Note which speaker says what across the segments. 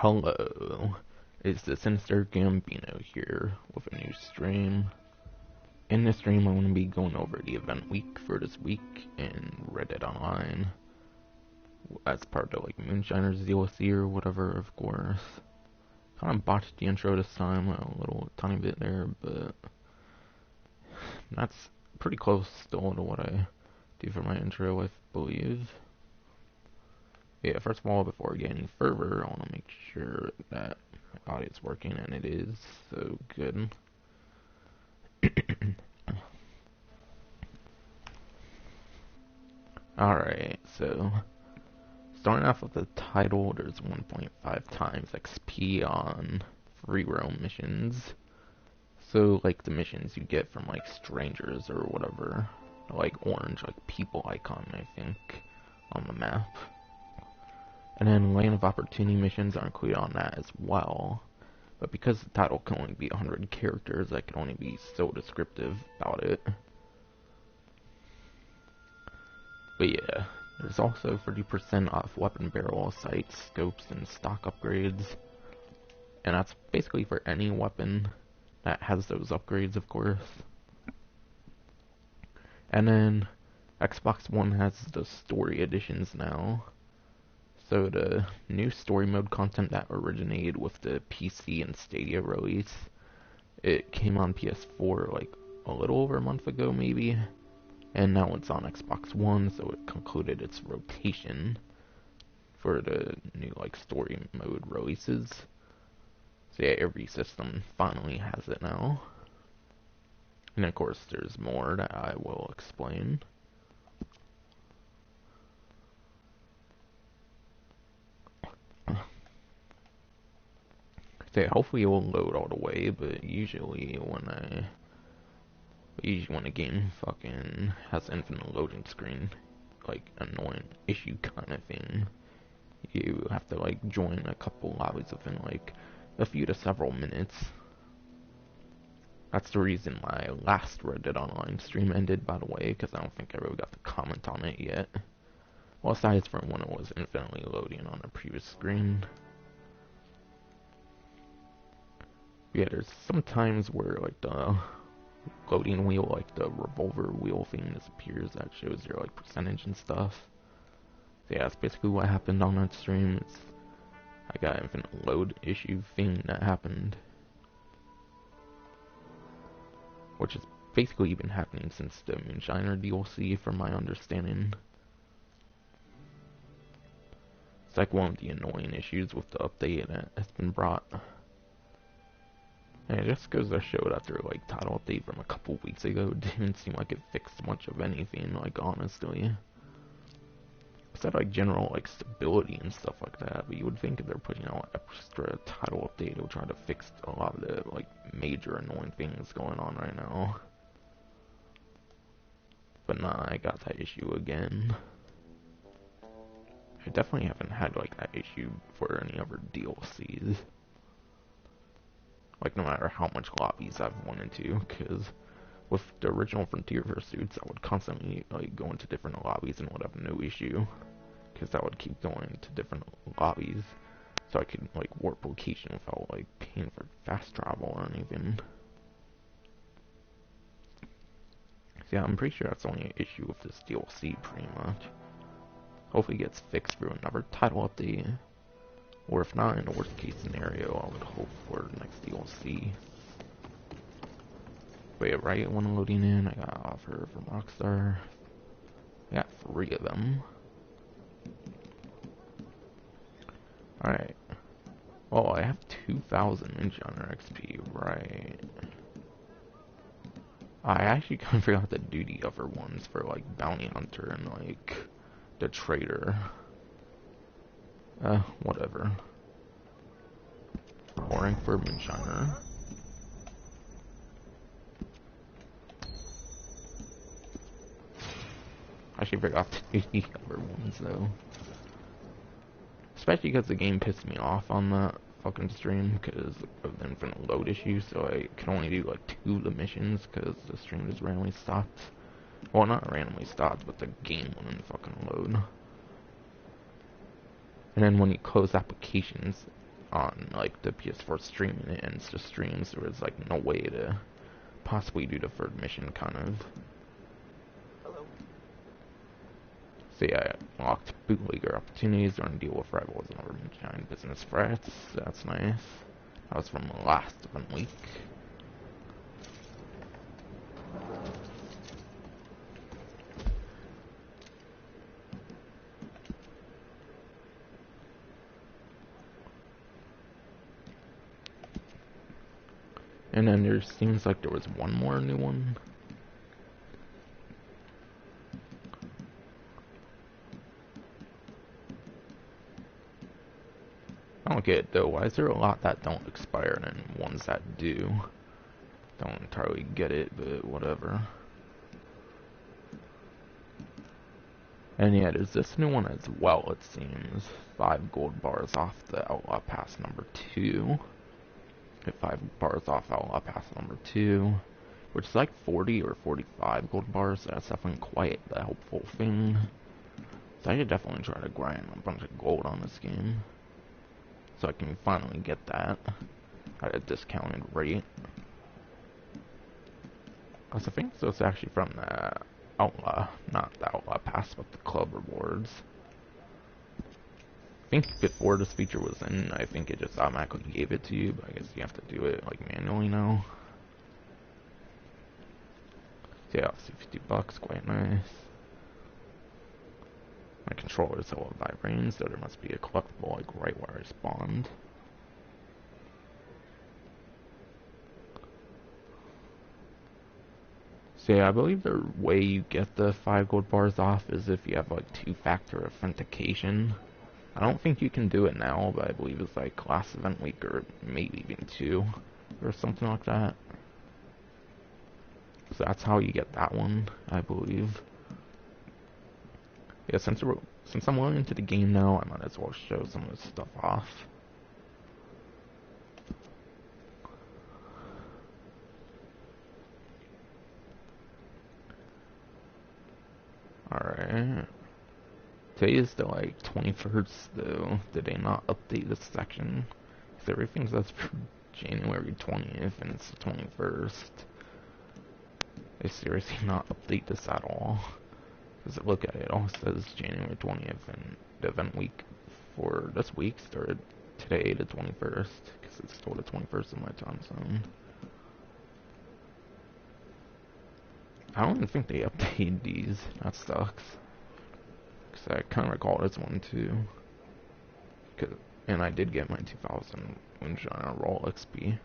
Speaker 1: Hello, it's the Sinister Gambino here with a new stream. In this stream, I'm going to be going over the event week for this week in Reddit Online. As part of the Moonshiners DLC or whatever, of course. Kind of botched the intro this time, a little tiny bit there, but that's pretty close still to what I do for my intro, I believe. Yeah, first of all, before we get any further, I want to make sure that my audio's working, and it is, so good. Alright, so starting off with the title, there's 1.5 times XP on free roam missions. So, the missions you get from, strangers or whatever. Orange, people icon, I think, on the map. And then Land of Opportunity missions are included on that as well. But because the title can only be 100 characters, I can only be so descriptive about it. But yeah, there's also 30% off weapon barrel sights, scopes, and stock upgrades. And that's basically for any weapon that has those upgrades, of course. And then Xbox One has the story editions now. So the new story mode content that originated with the PC and Stadia release, it came on PS4 a little over a month ago maybe, and now it's on Xbox One, so it concluded its rotation for the new story mode releases. So yeah, every system finally has it now. And of course there's more that I will explain. So hopefully it will load all the way, but usually when a game fucking has infinite loading screen, annoying issue kind of thing, you have to join a couple lobbies within a few to several minutes. That's the reason my last Reddit Online stream ended, by the way, because I don't think I really got to comment on it yet. Well, aside from when it was infinitely loading on the previous screen. Yeah, there's some times where the loading wheel, the revolver wheel thing disappears. That shows your percentage and stuff. So yeah, that's basically what happened on that stream. I got an infinite load issue thing that happened, which has basically been happening since the Moonshiner DLC, from my understanding. It's one of the annoying issues with the update that has been brought. And it just goes to show that their title update from a couple weeks ago didn't seem like it fixed much of anything, honestly. Except general stability and stuff like that, but you would think if they're putting out extra title update, it would try to fix a lot of the major annoying things going on right now. But nah, I got that issue again. I definitely haven't had that issue for any other DLCs. No matter how much lobbies I've went into, because with the original Frontier Pursuits, I would constantly go into different lobbies and would have no issue, because I would keep going to different lobbies, so I could warp location without paying for fast travel or anything. So yeah, I'm pretty sure that's only an issue with this DLC, pretty much. Hopefully it gets fixed through another title update. Or if not, in the worst case scenario, I would hope for the next DLC. But yeah, right when loading in, I got an offer from Rockstar. I got 3 of them. Alright. Oh, I have 2,000 Moonshiner XP, right. I actually kind of forgot to do the other ones for Bounty Hunter and the Trader. Whatever. Pouring for Moonshiner. I actually forgot to do the other ones though. Especially because the game pissed me off on that fucking stream because of the infinite load issue, so I can only do 2 of the missions because the stream just randomly stopped. Well, not randomly stopped, but the game wouldn't fucking load. And then when you close applications, on like the PS4 streaming it into streams. There was like no way to possibly do the third mission, kind of.
Speaker 2: Hello.
Speaker 1: So yeah, locked bootlegger opportunities during deal with rivals and other giant business threats. That's nice. That was from last event week. And then there seems like there was one more new one. I don't get it though. Why is there a lot that don't expire and ones that do? Don't entirely get it, but whatever. And yeah, there's this new one as well, it seems. 5 gold bars off the Outlaw Pass number 2. Get 5 bars off Outlaw Pass number 2. Which is like 40 or 45 gold bars, so that's definitely quite the helpful thing. So I should definitely try to grind a bunch of gold on this game. So I can finally get that at a discounted rate. Because I think so it's actually from the Outlaw, not the Outlaw Pass, but the club rewards. I think before this feature was in, I think it just automatically gave it to you, but I guess you have to do it like manually now. So yeah, see, $50, quite nice. My controller is all vibrating, so there must be a collectible like right where I spawned. So yeah, I believe the way you get the 5 gold bars off is if you have like 2-factor authentication. I don't think you can do it now, but I believe it's like last event week or maybe even 2 or something like that. So that's how you get that one, I believe. Yeah, since I'm well into the game now, I might as well show some of this stuff off. Alright. Today is the like 21st though. Did they not update this section? Because everything says for January 20th and it's the 21st. They seriously not update this at all. Because look at it, it all says January 20th and the event week for this week started today, the 21st. Because it's still the 21st in my time zone. I don't even think they updated these. That sucks. Because I kind of recall this one too. And I did get my 2000 Moonshiners Roll XP.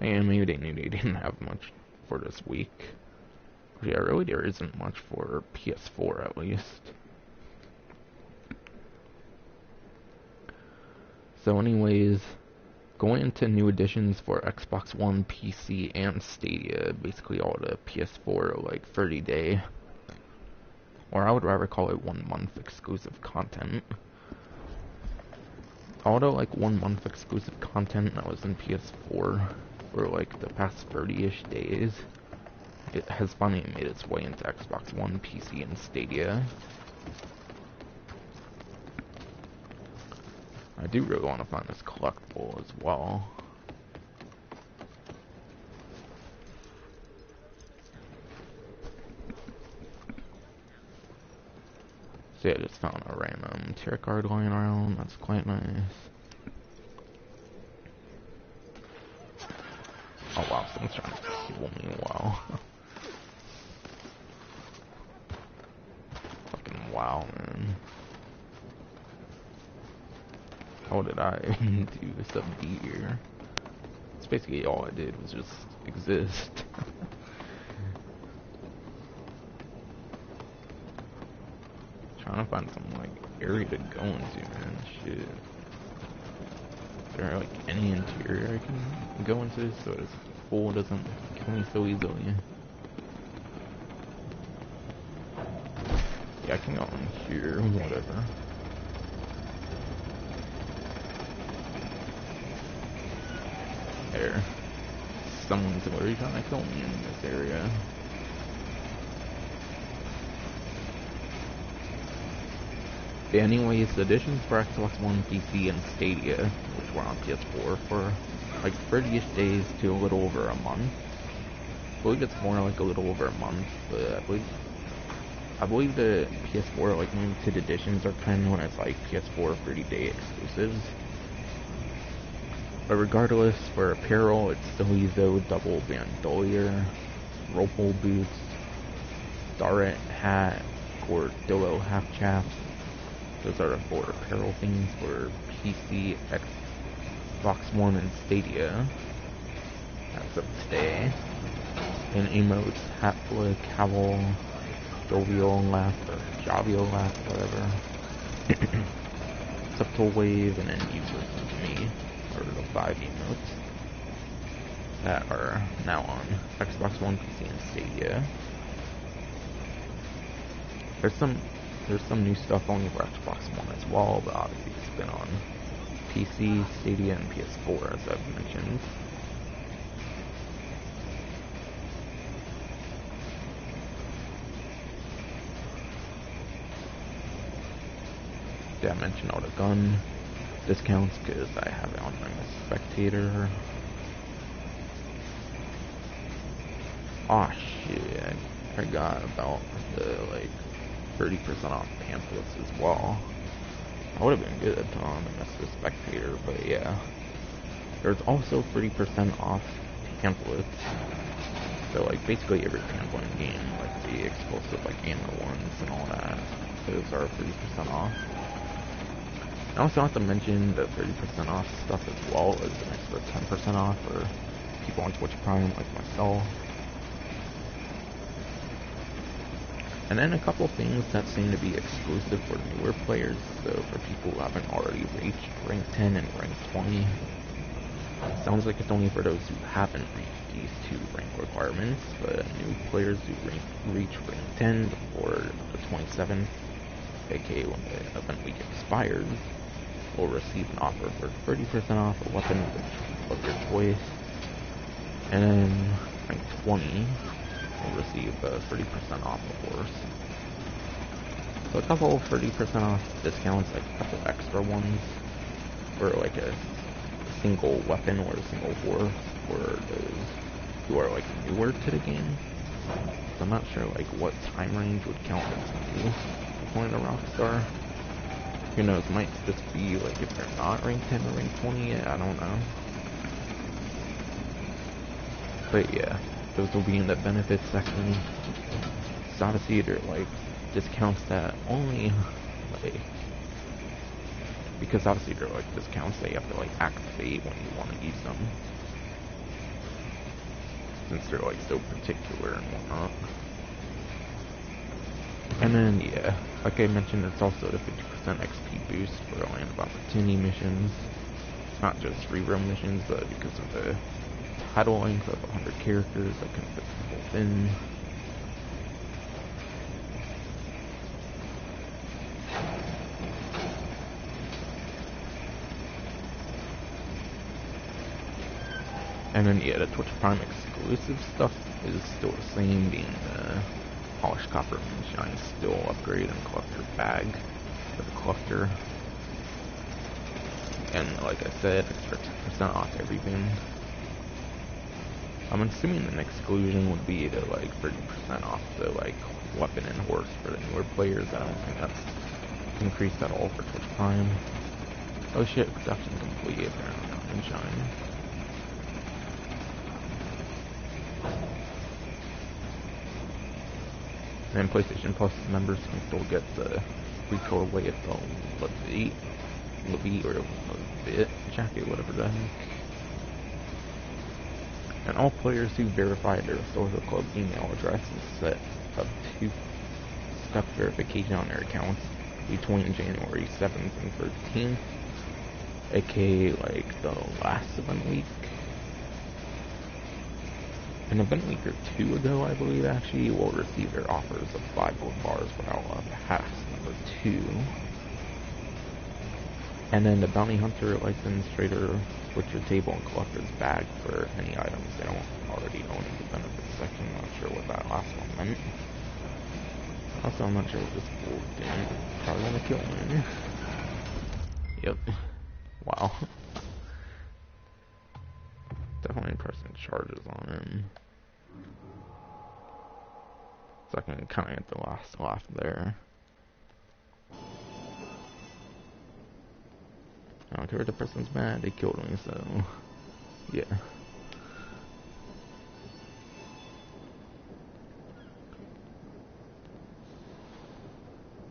Speaker 1: And maybe they knew they didn't have much for this week. But yeah, really there isn't much for PS4 at least. So anyways, going into new additions for Xbox One, PC, and Stadia, basically all the PS4 like 30-day, or I would rather call it 1 month exclusive content. All the like 1 month exclusive content that was in PS4 for like the past 30-ish days, it has finally made its way into Xbox One, PC, and Stadia. I do really want to find this collectible as well. So yeah, I just found a random tier card lying around. That's quite nice. Oh wow, someone's trying to kill me. Wow. Fucking wow, man. How did I do sub D here? It's basically all I did was just exist. Trying to find some like area to go into, man. Shit. Is there like any interior I can go into so this fool doesn't kill me so easily? Yeah, I can go in here, whatever. There. Someone's literally trying to kill me in this area. But anyways, the editions for Xbox One, PC, and Stadia, which were on PS4 for like 30-ish days to a little over a month. I believe it's more like a little over a month, but I believe the PS4 like limited editions are kind of known as like PS4 30-day exclusives. But regardless, for apparel, it's still Ezo double bandolier, Ropel boots, Starret hat, Cordillo half chaps. Those are the 4 apparel things for PC, Xbox One, and Stadia as of today. And emotes, hat flick, howl, jovial laugh, or jovial laugh, whatever. Subtle wave, and then you listen to me, or the 5 emotes that are now on Xbox One, PC, and Stadia. There's some new stuff only for Xbox One as well, but obviously it's been on PC, Stadia, and PS4 as I've mentioned. Did I mention all the gun discounts because I have it on my Spectator? Oh shit, I forgot about the like 30% off pamphlets as well. That would have been good on the Mr. Spectator, but yeah. There's also 30% off pamphlets. So like basically every pamphlet in game, like the explosive like ammo ones and all that, those are 30% off. I also have to mention the 30% off stuff as well as an extra 10% off for people on Twitch Prime like myself. And then a couple things that seem to be exclusive for newer players, so for people who haven't already reached rank 10 and rank 20. Sounds like it's only for those who haven't reached these 2 rank requirements, but new players who reach rank 10 before the 27th, aka when the event week expires, will receive an offer for 30% off a weapon of your choice, and then rank 20 will receive 30% off a horse. So a couple of 30% off discounts, like a couple extra ones, for like a single weapon or a single horse for those who are like newer to the game. So I'm not sure like what time range would count as new according to Rockstar. Who knows, might just be like if they're not rank 10 or rank 20, I don't know. But yeah, those will be in the benefits section. So obviously they're like discounts that only like, because obviously they're like discounts that you have to like activate when you want to use them, since they're like so particular and whatnot. And then yeah, like I mentioned, it's also the 50% XP boost for the Land of Opportunity missions. It's not just free roam missions, but because of the title length of 100 characters that can fit the whole thing. And then yeah, the Twitch Prime exclusive stuff is still the same, being the Polished Copper Moonshine still upgrade and collector bag for the collector. And like I said, extra 10% off everything. I'm assuming an exclusion would be the like 30% off the like weapon and horse for the newer players. I don't think that's increased at all for Twitch Prime. Oh shit, production complete on Moonshine. And PlayStation Plus members can still get the free colorway of the Levite or Levite jacket, whatever the heck. And all players who verified their Social Club email address is set up 2-step verification on their accounts between January 7th and 13th, aka like the last event week. An event week or 2 ago, I believe, actually, will receive their offers of 5 gold bars without pass number 2. And then the Bounty Hunter License Trader Butcher Table and Collector's Bag for any items they don't already own in the benefits section. Not sure what that last one meant. Also, I'm not sure if this wolf didn't probably want to kill me. Yep. Wow. Definitely pressing charges on him. So I can kind of get the last laugh there. I don't care if the person's mad, they killed me, so yeah.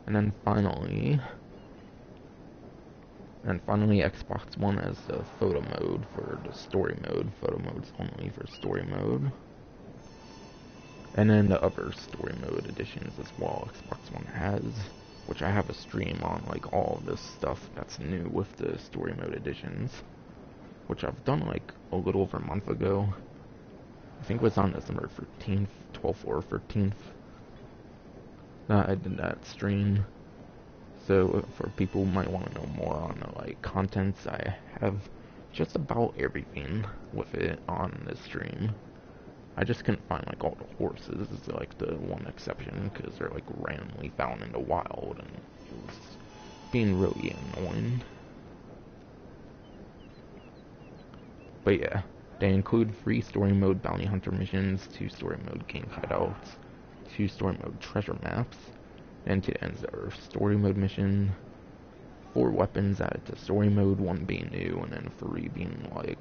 Speaker 1: And then finally, Xbox One has the photo mode for the story mode. Photo mode's only for story mode. And then the other story mode editions as well, Xbox One has, which I have a stream on, like all of this stuff that's new with the story mode editions, which I've done like a little over a month ago. I think it was on December 13th, 12th or 13th. I did that stream. So for people who might want to know more on the like contents, I have just about everything with it on this stream. I just couldn't find like all the horses, is like the one exception, because they're like randomly found in the wild, and it was being really annoying. But yeah, they include free story mode bounty hunter missions, 2 story mode gang hideouts, 2 story mode treasure maps, end-to-ends are story mode mission, 4 weapons added to story mode, 1 being new, and then 3 being like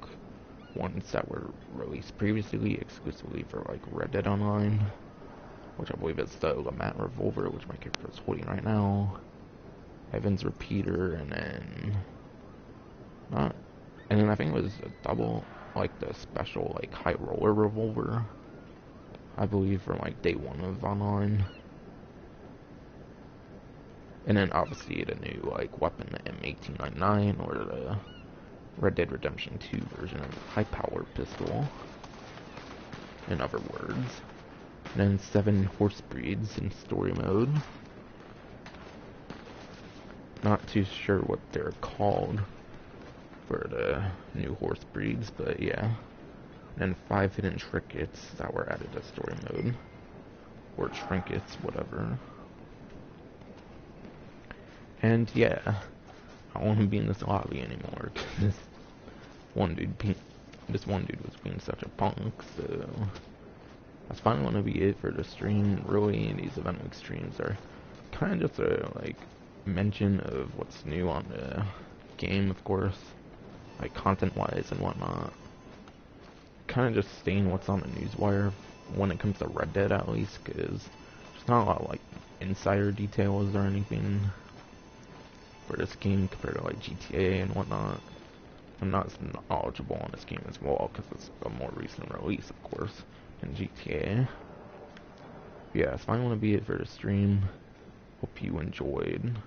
Speaker 1: ones that were released previously exclusively for like Red Dead Online, which I believe is the Lamat revolver, which my character is holding right now, Evans repeater, and then I think it was a double, like the special like high roller revolver, I believe, from like day 1 of Online. And then obviously the new like weapon, the M1899, or the Red Dead Redemption 2 version of high power pistol, in other words. And then 7 horse breeds in story mode. Not too sure what they're called for the new horse breeds, but yeah. And then 5 hidden trinkets that were added to story mode. Or trinkets, whatever. And yeah, I don't want to be in this lobby anymore, because this one dude was being such a punk, so that's finally going to be it for the stream. Really, these event week streams are kind of just a like mention of what's new on the game, of course, like content-wise and whatnot. Kind of just staying what's on the newswire when it comes to Red Dead, at least, because there's not a lot of like insider details or anything for this game compared to like GTA and whatnot. I'm not as knowledgeable on this game as well because it's a more recent release, of course, in GTA. Yeah, that's finally going to be it for the stream. Hope you enjoyed.